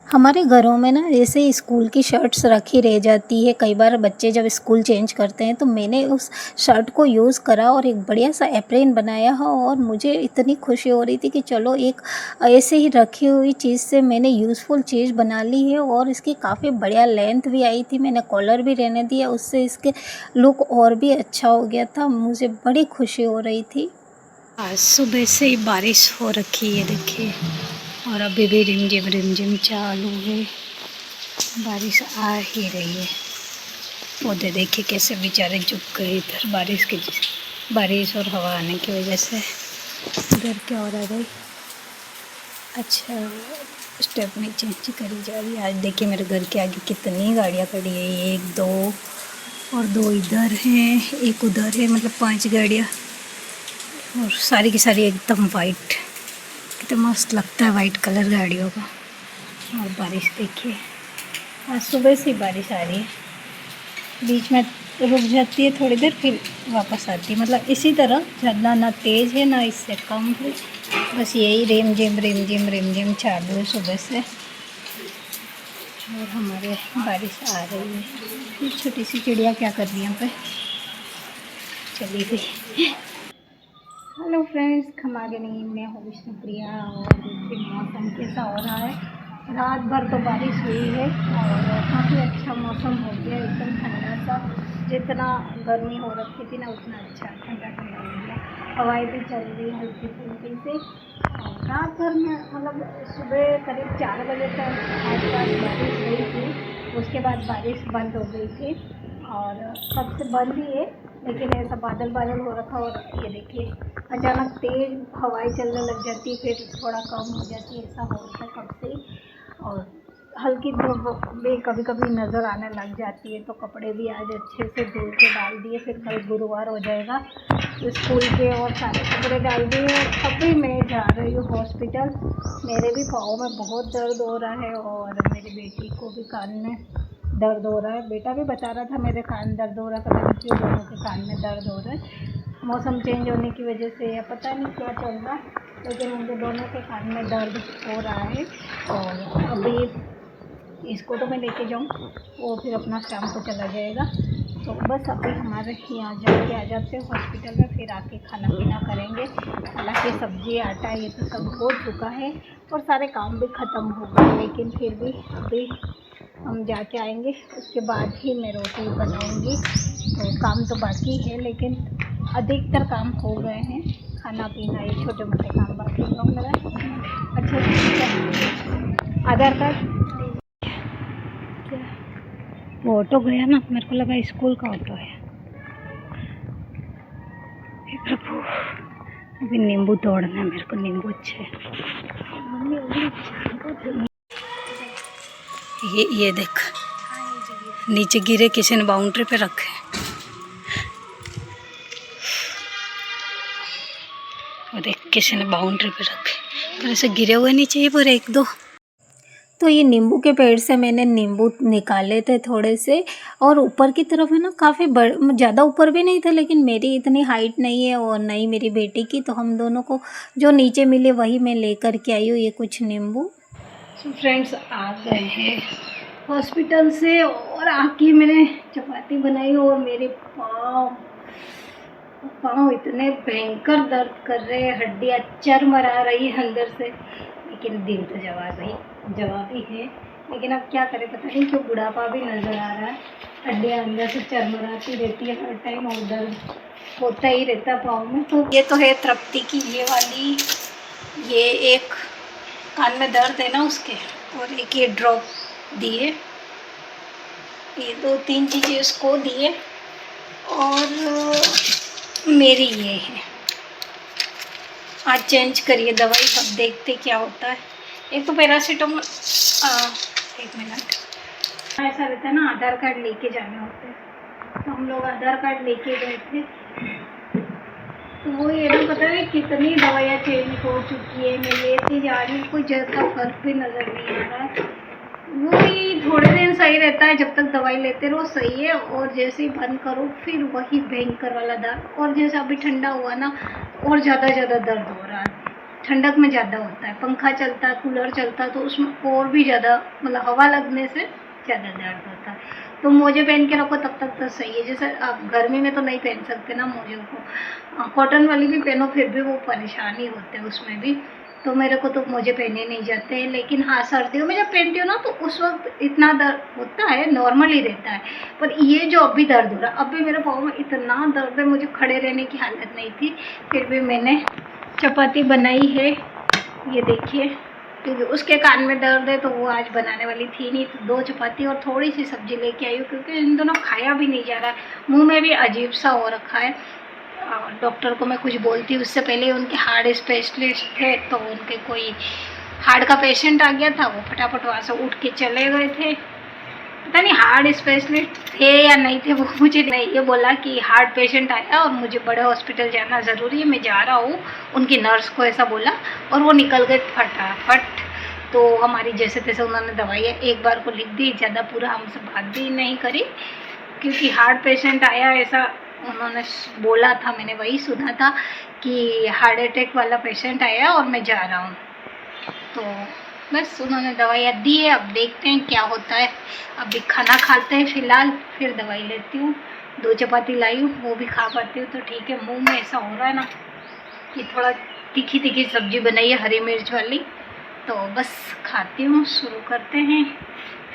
हमारे घरों में ना ऐसे स्कूल की शर्ट्स रखी रह जाती है। कई बार बच्चे जब स्कूल चेंज करते हैं तो मैंने उस शर्ट को यूज़ करा और एक बढ़िया सा एप्रेन बनाया है और मुझे इतनी खुशी हो रही थी कि चलो एक ऐसे ही रखी हुई चीज़ से मैंने यूज़फुल चीज़ बना ली है। और इसकी काफ़ी बढ़िया लेंथ भी आई थी, मैंने कॉलर भी रहने दिया, उससे इसके लुक और भी अच्छा हो गया था। मुझे बड़ी खुशी हो रही थी। आज सुबह से ही बारिश हो रखी है, देखिए, और अभी भी रिमझिम चालू है, बारिश आ ही रही है। पौधे देखिए कैसे बेचारे झुक गए इधर बारिश और हवा आने की वजह से। इधर क्या हो रहा है भाई? अच्छा, स्टेपनी चेंज करी जा रही है। आज देखिए मेरे घर के आगे कितनी गाड़ियाँ खड़ी है, एक दो और दो इधर हैं, एक उधर है, मतलब 5 गाड़ियाँ, और सारी की सारी एकदम वाइट। कितना मस्त लगता है वाइट कलर गाड़ियों का। और बारिश देखिए, आज सुबह से बारिश आ रही है, बीच में रुक जाती है थोड़ी देर फिर वापस आती है। मतलब इसी तरह, ज़्यादा ना तेज़ है ना इससे कम है, बस यही रिमझिम चालू है सुबह से। और हमारे बारिश आ रही है। ये छोटी सी चिड़िया क्या कर रही है यहाँ पे, चली गई। हेलो फ्रेंड्स, खमागे नींद में हो विष्णुप्रिया। और देखिए मौसम कैसा हो रहा है, रात भर तो बारिश हुई है और काफ़ी अच्छा मौसम हो गया, एकदम ठंडा सा। जितना गर्मी हो रखी थी ना उतना अच्छा ठंडा हो गया। हवाएं भी चल रही हल्की फुल्की से। और रात भर में मतलब सुबह करीब 4 बजे तक आसपास बारिश हुई थी, उसके बाद बारिश बंद हो गई थी और कब से बंद ही है। लेकिन ऐसा बादल हो रखा, और ये देखिए अचानक तेज़ हवाएं चलने लग जाती है, फिर थोड़ा कम हो जाती है, ऐसा हो रहा है कब से। और हल्की धूप भी कभी कभी नज़र आने लग जाती है, तो कपड़े भी आज अच्छे से धो के डाल दिए, फिर कल गुरुवार हो जाएगा तो स्कूल के और सारे कपड़े डाल दिए। अभी मैं जा रही हूँ हॉस्पिटल, मेरे भी पाँव में बहुत दर्द हो रहा है और मेरी बेटी को भी कान में दर्द हो रहा है। बेटा भी बता रहा था मेरे कान दर्द हो रहा था, पता नहीं क्यों दोनों के कान में दर्द हो रहा है, मौसम चेंज होने की वजह से या पता नहीं क्या चल रहा है, लेकिन उनके दोनों के कान में दर्द हो रहा है। और अभी इसको तो मैं लेके जाऊँ, वो फिर अपना शाम को चला जाएगा। तो बस अभी हमारे यहाँ जाके आ जाते हैं हॉस्पिटल में, फिर आके खाना पीना करेंगे। हालांकि सब्जी आटा ये तो सब हो चुका है और सारे काम भी ख़त्म हो गए, लेकिन फिर भी अभी हम जाके आएंगे, उसके बाद ही मैं रोटी बनाऊंगी। तो काम तो बाकी है, लेकिन अधिकतर काम हो गए हैं। खाना पीना ये छोटे मोटे काम बाकी है मेरा। अच्छा ठीक है, आधार कार्ड क्या, वो ऑटो गया ना, मेरे को लगा स्कूल का ऑटो है। हे प्रभु, अभी नींबू तोड़ना है मेरे को, नींबू अच्छे। ये देख, नीचे गिरे, किसी ने बाउंड्री पे रखे और एक किसी ने बाउंड्री पे रखे, पर ऐसे गिरे हुए नहीं चाहिए पूरे एक दो। तो ये नींबू के पेड़ से मैंने नींबू निकाले थे थोड़े से, और ऊपर की तरफ है ना काफ़ी ज़्यादा ऊपर भी नहीं थे, लेकिन मेरी इतनी हाइट नहीं है और नहीं मेरी बेटी की, तो हम दोनों को जो नीचे मिले वही मैं लेकर के आई हूँ, ये कुछ नींबू। तो फ्रेंड्स आ गए हैं हॉस्पिटल से, और आके मैंने चपाती बनाई और मेरे पाँव इतने भयंकर दर्द कर रहे हैं, हड्डियाँ चरमरा रही है अंदर से। लेकिन दिन तो जवाबी है, लेकिन अब क्या करें, पता नहीं क्यों बुढ़ापा भी नज़र आ रहा है। हड्डियाँ अंदर से चरमराती रहती है हर टाइम और दर्द होता ही रहता है पाँव में। तो ये तो है तृप्ति की ये वाली, ये एक कान में दर्द है ना उसके, और एक ये ड्रॉप दिए, ये 2-3 चीज़ें उसको दिए। और मेरी ये है, आज चेंज करिए दवाई, सब देखते क्या होता है। एक तो पैरासीटामोल, 1 मिनट, ऐसा रहता है ना, आधार कार्ड लेके जाने होते हैं, तो हम लोग आधार कार्ड लेके गए थे। तो वो ये ना, पता है कितनी दवाइयाँ चेंज हो चुकी है, मैं लेती जा रही हूँ, कोई जैसा फर्क भी नज़र नहीं आ रहा है। वही थोड़े दिन सही रहता है, जब तक दवाई लेते रहो सही है, और जैसे ही बंद करो फिर वही भयंकर वाला दर्द। और जैसे अभी ठंडा हुआ ना, और ज़्यादा दर्द हो रहा है। ठंडक में ज़्यादा होता है, पंखा चलता है, कूलर चलता है, तो उसमें और भी ज़्यादा मतलब हवा लगने से ज़्यादा दर्द होता है। तो मोजे पहन के रखो तब तक तो सही है। जैसे आप गर्मी में तो नहीं पहन सकते ना मोजे को, कॉटन वाली भी पहनो फिर भी वो परेशानी होते हैं उसमें भी। तो मेरे को तो मोजे पहने नहीं जाते हैं, लेकिन हाँ सर्दियों में जब पहनती हूँ ना तो उस वक्त इतना दर्द होता है, नॉर्मल ही रहता है। पर ये जो अभी दर्द हो रहा है, अभी मेरे पाँव में इतना दर्द है, मुझे खड़े रहने की हालत नहीं थी, फिर भी मैंने चपाती बनाई है, ये देखिए। क्योंकि उसके कान में दर्द है तो वो आज बनाने वाली थी नहीं, तो 2 चपाती और थोड़ी सी सब्जी लेके आई हूँ, क्योंकि इन दोनों खाया भी नहीं जा रहा है, मुंह में भी अजीब सा हो रखा है। डॉक्टर को मैं कुछ बोलती उससे पहले उनके हार्ट स्पेशलिस्ट थे, तो उनके कोई हार्ट का पेशेंट आ गया था, वो फटाफट वहाँ से उठ के चले गए थे। पता नहीं हार्ट स्पेशलिस्ट थे या नहीं थे, वो मुझे नहीं, ये बोला कि हार्ट पेशेंट आया और मुझे बड़े हॉस्पिटल जाना ज़रूरी है, मैं जा रहा हूँ, उनकी नर्स को ऐसा बोला और वो निकल गए फटाफट। तो हमारी जैसे तैसे उन्होंने दवाइयाँ एक बार को लिख दी, ज़्यादा पूरा हमसे बात भी नहीं करी, क्योंकि हार्ट पेशेंट आया ऐसा उन्होंने बोला था, मैंने वही सुना था कि हार्ट अटैक वाला पेशेंट आया और मैं जा रहा हूँ। तो बस उन्होंने दवाइयाँ दी है, अब देखते हैं क्या होता है। अभी खाना खाते हैं फ़िलहाल, फिर दवाई लेती हूँ। 2 चपाती लाई हूँ, वो भी खा पाती हूँ तो ठीक है। मुंह में ऐसा हो रहा है ना कि थोड़ा तीखी तीखी सब्जी बनाई है हरी मिर्च वाली, तो बस खाती हूँ। शुरू करते हैं,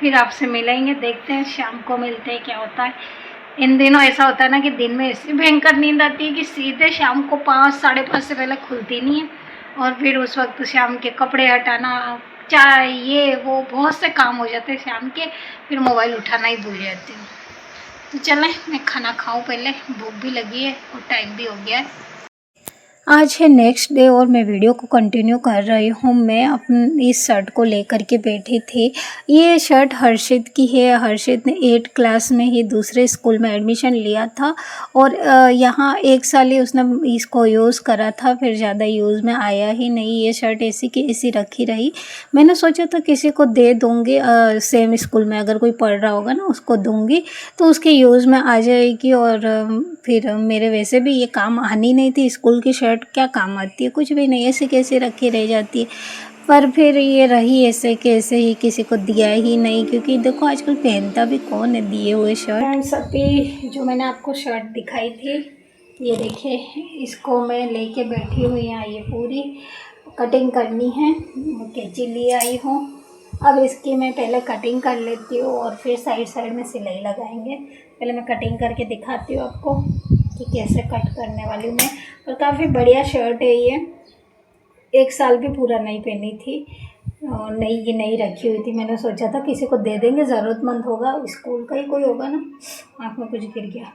फिर आपसे मिलेंगे, देखते हैं शाम को मिलते हैं क्या होता है। इन दिनों ऐसा होता है ना कि दिन में ऐसी भयंकर नींद आती है कि सीधे शाम को 5 साढ़े 5 से पहले खुलती नहीं है, और फिर उस वक्त शाम के कपड़े हटाना, चाय, ये वो बहुत से काम हो जाते हैं शाम के, फिर मोबाइल उठाना ही भूल जाती हूँ। तो चलें मैं खाना खाऊं पहले, भूख भी लगी है और टाइम भी हो गया है। आज है नेक्स्ट डे और मैं वीडियो को कंटिन्यू कर रही हूँ। मैं अपनी इस शर्ट को लेकर के बैठी थी। ये शर्ट हर्षित की है। हर्षित ने 8 क्लास में ही दूसरे स्कूल में एडमिशन लिया था और यहाँ 1 साल ही उसने इसको यूज़ करा था, फिर ज़्यादा यूज़ में आया ही नहीं। ये शर्ट ऐसी की ऐसी रखी रही। मैंने सोचा था किसी को दे दूँगी, सेम स्कूल में अगर कोई पढ़ रहा होगा ना उसको दूँगी तो उसके यूज़ में आ जाएगी, और फिर मेरे वैसे भी ये काम आनी नहीं थी। स्कूल की शर्ट क्या काम आती है, कुछ भी नहीं, ऐसे कैसे रखी रह जाती है। पर फिर ये रही ऐसे कैसे ही, किसी को दिया ही नहीं, क्योंकि देखो आजकल पहनता भी कौन है दिए हुए शर्ट। सभी जो मैंने आपको शर्ट दिखाई थी, ये देखिए, इसको मैं लेके बैठी हुई यहाँ, ये पूरी कटिंग करनी है, कैंची लिए आई हूँ। अब इसकी मैं पहले कटिंग कर लेती हूँ और फिर साइड साइड में सिलाई लगाएंगे। पहले मैं कटिंग करके दिखाती हूँ आपको कि कैसे कट करने वाली हूँ मैं। और काफ़ी बढ़िया शर्ट है ये, 1 साल भी पूरा नहीं पहनी थी, नई नई रखी हुई थी। मैंने सोचा था किसी को दे देंगे, ज़रूरतमंद होगा, स्कूल का ही कोई होगा ना, आँख में कुछ गिर गया,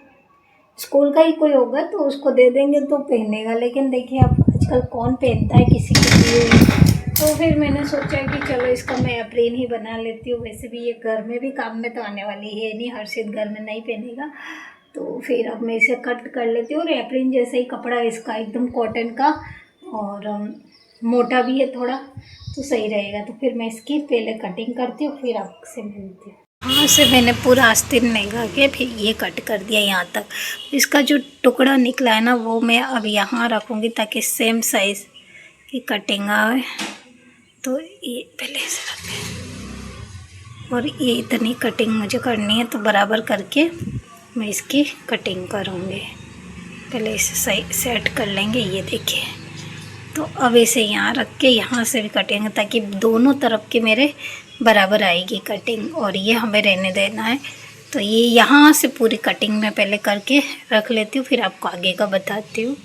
स्कूल का ही कोई होगा तो उसको दे देंगे तो पहनेगा। लेकिन देखिए अब आजकल कौन पहनता है किसी के लिए, तो फिर मैंने सोचा कि चलो इसका मैं एप्रेन ही बना लेती हूँ। वैसे भी ये घर में भी काम में तो आने वाली है नहीं, हर्षित घर में नहीं पहनेगा, तो फिर अब मैं इसे कट कर लेती हूँ। और एप्रेन जैसा ही कपड़ा है इसका, एकदम कॉटन का, और मोटा भी है थोड़ा, तो सही रहेगा। तो फिर मैं इसकी पहले कटिंग करती हूँ, फिर आपसे मिलती हूँ। हाँ से मैंने पूरा आस्तीन लगा के फिर ये कट कर दिया यहाँ तक। इसका जो टुकड़ा निकला है ना वो मैं अब यहाँ रखूँगी ताकि सेम साइज़ की कटिंग आए। तो ये पहले ऐसे रखें, और ये इतनी कटिंग मुझे करनी है, तो बराबर करके मैं इसकी कटिंग करूँगी। पहले इसे सही सेट कर लेंगे, ये देखिए। तो अब इसे यहाँ रख के यहाँ से भी कटेंगे ताकि दोनों तरफ के मेरे बराबर आएगी कटिंग, और ये हमें रहने देना है। तो ये यहाँ से पूरी कटिंग मैं पहले करके रख लेती हूँ, फिर आपको आगे का बताती हूँ।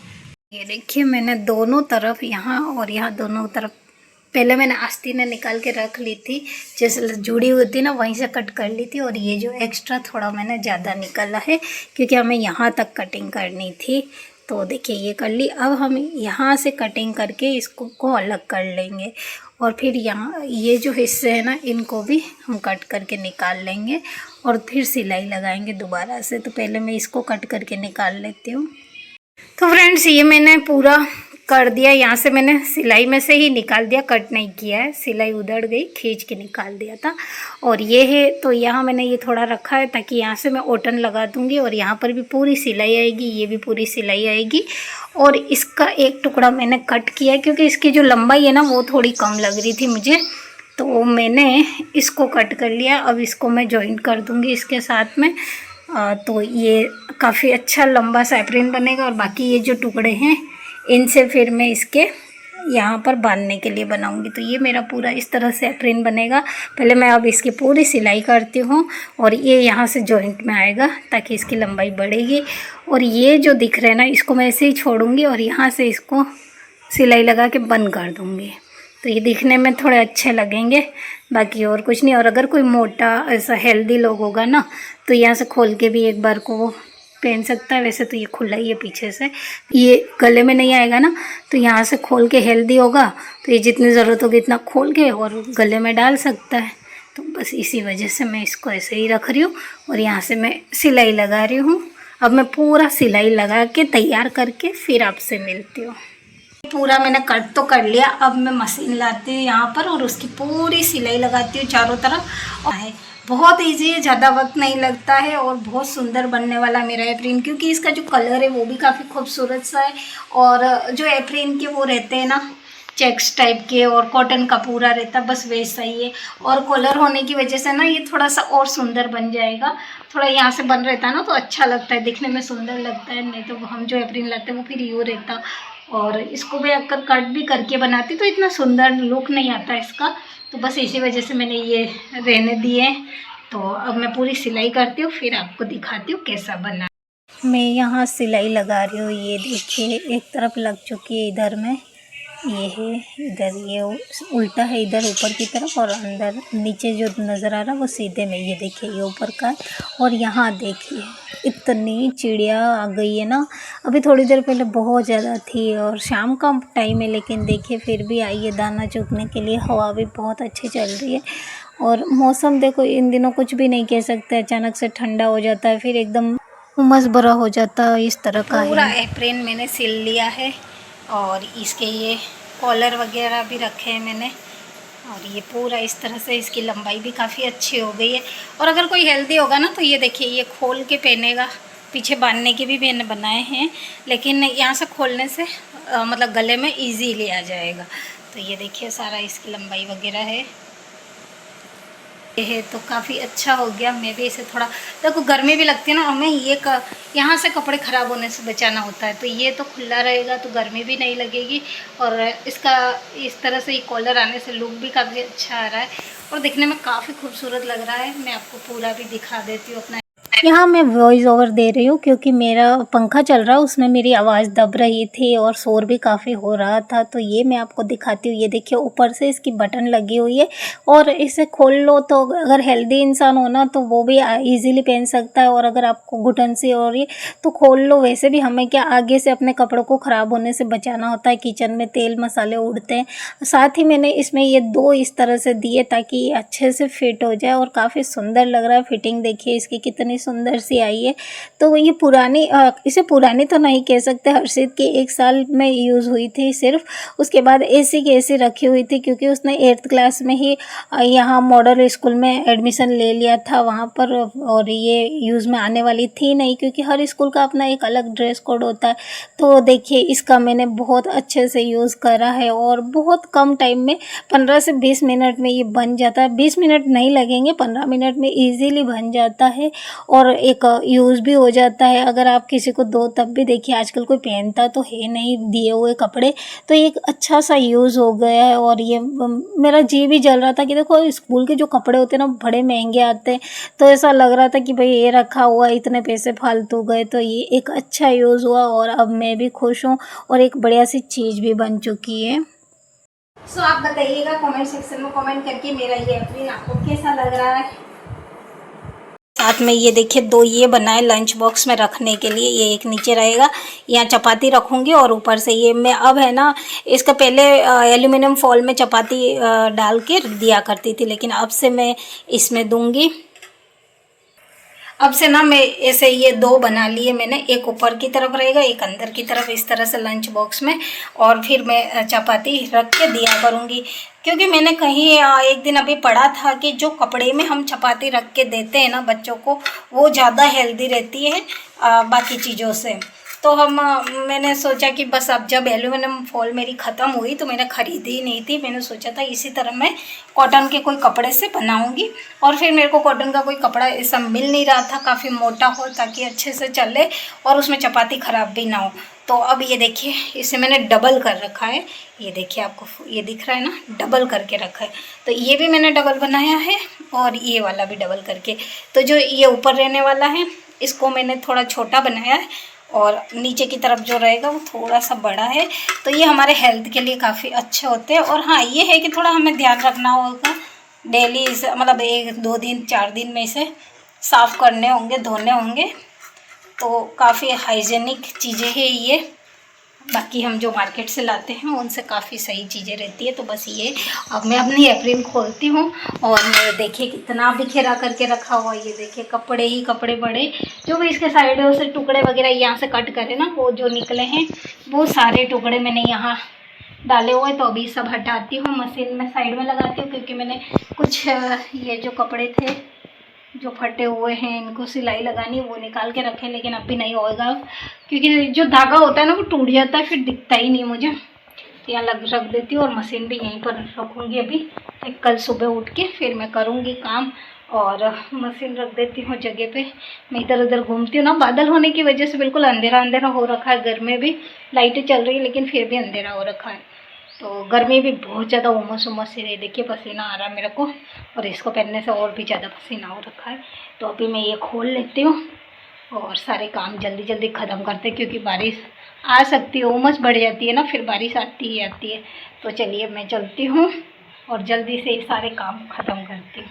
ये देखिए मैंने दोनों तरफ, यहाँ और यहाँ दोनों तरफ, पहले मैंने आस्तीनें निकाल के रख ली थी, जैसे जुड़ी हुई थी ना वहीं से कट कर ली थी। और ये जो एक्स्ट्रा थोड़ा मैंने ज़्यादा निकाला है क्योंकि हमें यहाँ तक कटिंग करनी थी। तो देखिए ये कर ली। अब हम यहाँ से कटिंग करके इसको को अलग कर लेंगे, और फिर यहाँ ये जो हिस्से हैं ना इनको भी हम कट करके निकाल लेंगे और फिर सिलाई लगाएंगे दोबारा से। तो पहले मैं इसको कट करके निकाल लेती हूँ। तो फ्रेंड्स ये मैंने पूरा कर दिया, यहाँ से मैंने सिलाई में से ही निकाल दिया, कट नहीं किया है, सिलाई उधड़ गई, खींच के निकाल दिया था। और ये है तो यहाँ मैंने ये थोड़ा रखा है ताकि यहाँ से मैं ओटन लगा दूँगी और यहाँ पर भी पूरी सिलाई आएगी, ये भी पूरी सिलाई आएगी। और इसका एक टुकड़ा मैंने कट किया है क्योंकि इसकी जो लंबाई है ना वो थोड़ी कम लग रही थी मुझे, तो मैंने इसको कट कर लिया। अब इसको मैं जॉइंट कर दूँगी इसके साथ में। तो ये काफ़ी अच्छा लंबा सा एप्रिन बनेगा। और बाकी ये जो टुकड़े हैं इनसे फिर मैं इसके यहाँ पर बांधने के लिए बनाऊंगी। तो ये मेरा पूरा इस तरह से एप्रिन बनेगा। पहले मैं अब इसकी पूरी सिलाई करती हूँ और ये यहाँ से जॉइंट में आएगा ताकि इसकी लंबाई बढ़ेगी। और ये जो दिख रहे हैं ना इसको मैं ऐसे ही छोड़ूंगी और यहाँ से इसको सिलाई लगा के बंद कर दूँगी, तो ये दिखने में थोड़े अच्छे लगेंगे, बाकी और कुछ नहीं। और अगर कोई मोटा ऐसा हेल्दी लोग होगा ना तो यहाँ से खोल के भी एक बार को वो पहन सकता है। वैसे तो ये खुला ही है पीछे से, ये गले में नहीं आएगा ना, तो यहाँ से खोल के हेल्दी होगा तो ये जितनी ज़रूरत होगी इतना खोल के और गले में डाल सकता है। तो बस इसी वजह से मैं इसको ऐसे ही रख रही हूँ और यहाँ से मैं सिलाई लगा रही हूँ। अब मैं पूरा सिलाई लगा के तैयार करके फिर आपसे मिलती हूँ। पूरा मैंने कट तो कर लिया, अब मैं मशीन लाती हूँ यहाँ पर और उसकी पूरी सिलाई लगाती हूँ चारों तरफ। और है बहुत इजी है, ज़्यादा वक्त नहीं लगता है और बहुत सुंदर बनने वाला मेरा एप्रिन, क्योंकि इसका जो कलर है वो भी काफ़ी खूबसूरत सा है। और जो एप्रिन के वो रहते हैं ना चेक्स टाइप के और कॉटन का पूरा रहता बस वैसा ही है। और कॉलर होने की वजह से ना ये थोड़ा सा और सुंदर बन जाएगा। थोड़ा यहाँ से बन रहता है ना तो अच्छा लगता है, दिखने में सुंदर लगता है। नहीं तो हम जो एप्रिन लाते हैं वो फिर यूँ रहता, और इसको भी अगर कट भी करके बनाती तो इतना सुंदर लुक नहीं आता इसका। तो बस इसी वजह से मैंने ये रहने दिए। तो अब मैं पूरी सिलाई करती हूँ फिर आपको दिखाती हूँ कैसा बना। मैं यहाँ सिलाई लगा रही हूँ, ये देखिए एक तरफ लग चुकी है इधर में, ये है इधर, ये उल्टा है इधर ऊपर की तरफ और अंदर नीचे जो नज़र आ रहा है वो सीधे में, ये देखिए ये ऊपर का है। और यहाँ देखिए इतनी चिड़िया आ गई है ना, अभी थोड़ी देर पहले बहुत ज़्यादा थी और शाम का टाइम है लेकिन देखिए फिर भी आई है दाना चुगने के लिए। हवा भी बहुत अच्छी चल रही है और मौसम देखो इन दिनों कुछ भी नहीं कह सकते, अचानक से ठंडा हो जाता है फिर एकदम उमस भरा हो जाता है, इस तरह का पूरा एप्रिन मैंने सिल लिया है। और इसके ये कॉलर वगैरह भी रखे हैं मैंने, और ये पूरा इस तरह से इसकी लंबाई भी काफ़ी अच्छी हो गई है। और अगर कोई हेल्दी होगा ना तो ये देखिए ये खोल के पहनेगा, पीछे बांधने के भी मैंने बनाए हैं लेकिन यहाँ से खोलने से मतलब गले में इजीली आ जाएगा। तो ये देखिए सारा इसकी लंबाई वगैरह है, ये है तो काफ़ी अच्छा हो गया। मैं भी इसे थोड़ा देखो गर्मी भी लगती है ना, हमें ये यहाँ से कपड़े ख़राब होने से बचाना होता है, तो ये तो खुला रहेगा तो गर्मी भी नहीं लगेगी। और इसका इस तरह से ये कॉलर आने से लुक भी काफ़ी अच्छा आ रहा है और दिखने में काफ़ी खूबसूरत लग रहा है। मैं आपको पूरा भी दिखा देती हूँ अपना। यहाँ मैं वॉइस ओवर दे रही हूँ क्योंकि मेरा पंखा चल रहा है, उसमें मेरी आवाज़ दब रही थी और शोर भी काफ़ी हो रहा था। तो ये मैं आपको दिखाती हूँ, ये देखिए ऊपर से इसकी बटन लगी हुई है और इसे खोल लो तो अगर हेल्दी इंसान हो ना तो वो भी इजीली पहन सकता है। और अगर आपको घुटन सी हो रही है तो खोल लो। वैसे भी हमें क्या आगे से अपने कपड़ों को ख़राब होने से बचाना होता है, किचन में तेल मसाले उड़ते हैं। साथ ही मैंने इसमें ये दो इस तरह से दिए ताकि ये अच्छे से फिट हो जाए और काफ़ी सुंदर लग रहा है। फिटिंग देखिए इसकी कितनी सुंदर सी आई है। तो ये पुरानी इसे पुरानी तो नहीं कह सकते, हर्षित की 1 साल में यूज़ हुई थी सिर्फ। उसके बाद ऐसी की ऐसी रखी हुई थी क्योंकि उसने 8th क्लास में ही यहाँ मॉडल स्कूल में एडमिशन ले लिया था वहाँ पर, और ये यूज़ में आने वाली थी नहीं क्योंकि हर स्कूल का अपना एक अलग ड्रेस कोड होता है। तो देखिए इसका मैंने बहुत अच्छे से यूज़ करा है और बहुत कम टाइम में 15 से 20 मिनट में ये बन जाता है। 20 मिनट नहीं लगेंगे, 15 मिनट में ईजीली बन जाता है और एक यूज़ भी हो जाता है। अगर आप किसी को दो तब भी देखिए आजकल कोई पहनता तो है नहीं दिए हुए कपड़े, तो एक अच्छा सा यूज़ हो गया है। और ये मेरा जी भी जल रहा था कि देखो स्कूल के जो कपड़े होते हैं ना बड़े महंगे आते हैं, तो ऐसा लग रहा था कि भाई ये रखा हुआ इतने पैसे फालतू गए। तो ये एक अच्छा यूज़ हुआ और अब मैं भी खुश हूँ और एक बढ़िया सी चीज़ भी बन चुकी है। सो आप बताइएगा कमेंट सेक्शन में कमेंट करके मेरा ये एप्रिन आपको कैसा लग रहा है। साथ में ये देखिए 2 ये बनाए लंच बॉक्स में रखने के लिए, ये एक नीचे रहेगा, यहाँ चपाती रखूँगी और ऊपर से ये मैं अब है ना इसका पहले एल्यूमिनियम फॉइल में चपाती डाल के दिया करती थी लेकिन अब से मैं इसमें दूंगी। अब से ना मैं ऐसे ये 2 बना लिए मैंने, एक ऊपर की तरफ रहेगा, एक अंदर की तरफ, इस तरह से लंच बॉक्स में। और फिर मैं चपाती रख के दिया करूँगी, क्योंकि मैंने कहीं एक दिन अभी पढ़ा था कि जो कपड़े में हम चपाती रख के देते हैं ना बच्चों को, वो ज़्यादा हेल्दी रहती है बाकी चीज़ों से। तो मैंने सोचा कि बस अब जब एल्यूमिनियम फॉइल मेरी ख़त्म हुई तो मैंने ख़रीदी ही नहीं थी, मैंने सोचा था इसी तरह मैं कॉटन के कोई कपड़े से बनाऊंगी। और फिर मेरे को कॉटन का कोई कपड़ा ऐसा मिल नहीं रहा था काफ़ी मोटा हो ताकि अच्छे से चले और उसमें चपाती ख़राब भी ना हो। तो अब ये देखिए, इसे मैंने डबल कर रखा है, ये देखिए आपको ये दिख रहा है ना, डबल करके रखा है। तो ये भी मैंने डबल बनाया है और ये वाला भी डबल करके। तो जो ये ऊपर रहने वाला है इसको मैंने थोड़ा छोटा बनाया है और नीचे की तरफ जो रहेगा वो थोड़ा सा बड़ा है। तो ये हमारे हेल्थ के लिए काफ़ी अच्छे होते हैं। और हाँ, ये है कि थोड़ा हमें ध्यान रखना होगा डेली, इसे मतलब 1-2 दिन 4 दिन में इसे साफ़ करने होंगे, धोने होंगे। तो काफ़ी हाइजेनिक चीज़ें हैं ये, बाकी हम जो मार्केट से लाते हैं उनसे काफ़ी सही चीज़ें रहती है। तो बस ये अब मैं अपनी एप्रिन खोलती हूँ और मैं देखिए कितना बिखेरा करके रखा हुआ, ये देखिए कपड़े ही कपड़े बड़े, जो भी इसके साइडों से टुकड़े वगैरह यहाँ से कट करे ना, वो जो निकले हैं वो सारे टुकड़े मैंने यहाँ डाले हुए। तो अभी सब हटाती हूँ, मशीन में साइड में लगाती हूँ, क्योंकि मैंने कुछ ये जो कपड़े थे जो फटे हुए हैं इनको सिलाई लगानी वो निकाल के रखे, लेकिन अभी नहीं होएगा क्योंकि जो धागा होता है ना वो टूट जाता है, फिर दिखता ही नहीं मुझे। तो यहाँ रख देती हूँ और मशीन भी यहीं पर रखूँगी अभी। कल सुबह उठ के फिर मैं करूँगी काम और मशीन रख देती हूँ जगह पे। मैं इधर उधर घूमती हूँ ना, बादल होने की वजह से बिल्कुल अंधेरा अंधेरा हो रखा है। घर में भी लाइटें चल रही है लेकिन फिर भी अंधेरा हो रखा है। तो गर्मी भी बहुत ज़्यादा उमस उमस सी रही, देखिए पसीना आ रहा है मेरे को, और इसको पहनने से और भी ज़्यादा पसीना हो रखा है। तो अभी मैं ये खोल लेती हूँ और सारे काम जल्दी जल्दी ख़त्म करते हैं, क्योंकि बारिश आ सकती है, उमस बढ़ जाती है ना, फिर बारिश आती ही आती है। तो चलिए मैं चलती हूँ और जल्दी से ये सारे काम ख़त्म करती हूँ।